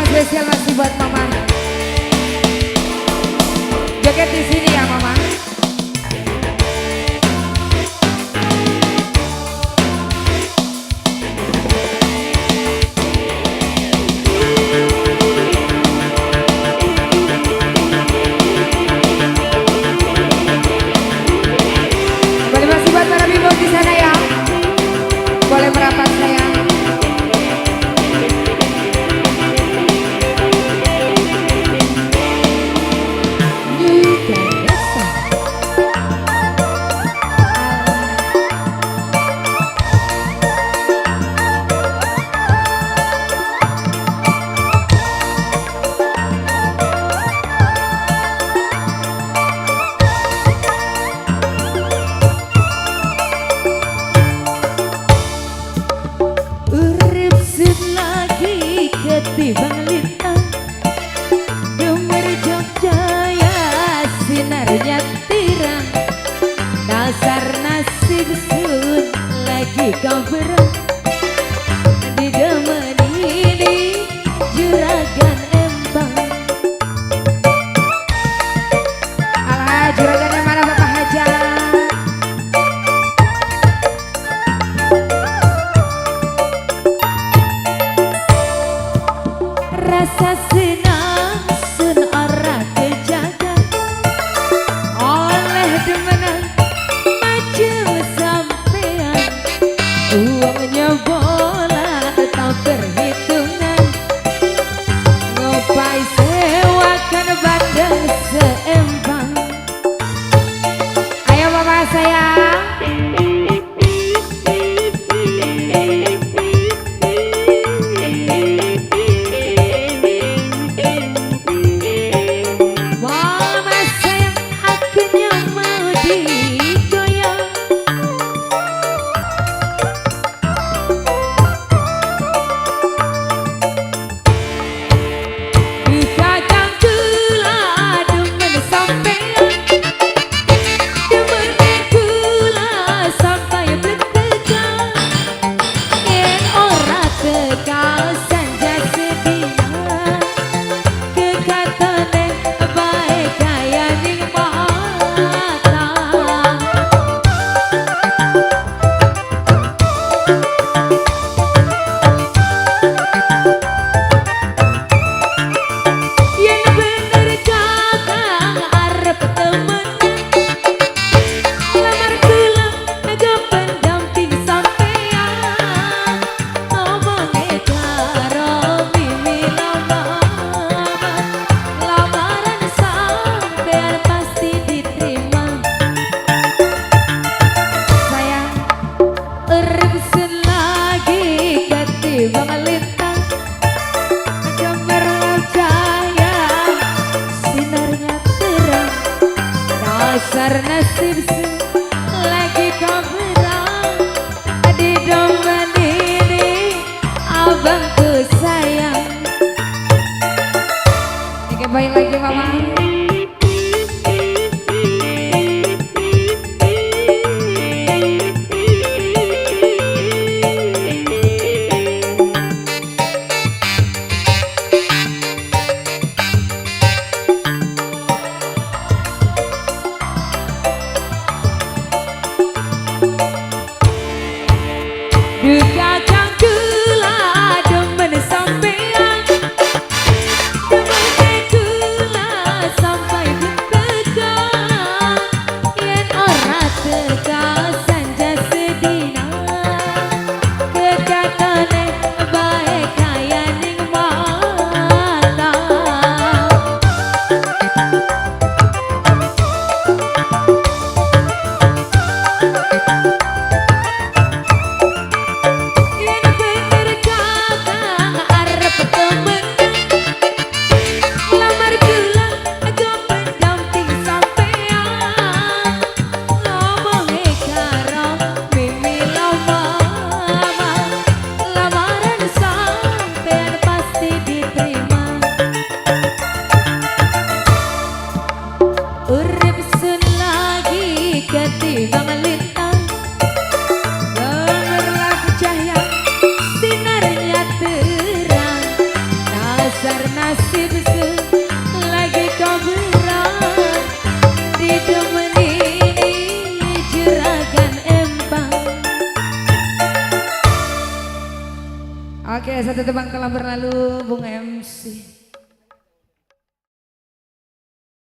spesial masih buat mama. Joget di sini ya mama. Kembali masih buat para bimbo di sana ya. Boleh merapat sayang. Ketimbang lintang Gemer Jogjaya sinarnya tirang Dasar nasib sun lagi kau berang Didemeni di juragan Empang. Alah juragan yang mana Bapak Hajar? Rasa senang sun ora kejaga oleh demenan macam sampean uangnya bola tak perhitungan ngopai sewakan bandeng seempang. Ayo mama sayang. Dasar nasib lagi kau berang di domba ini abangku sayang. Oke baik lagi mama. Duka cangkula demen sampean Demen kula sampai bertegang Yen ora teka sanja sedina Kekatane baik kaya ning mata temeni juragan empang. Oke, satu tebang telah berlalu Bung MC.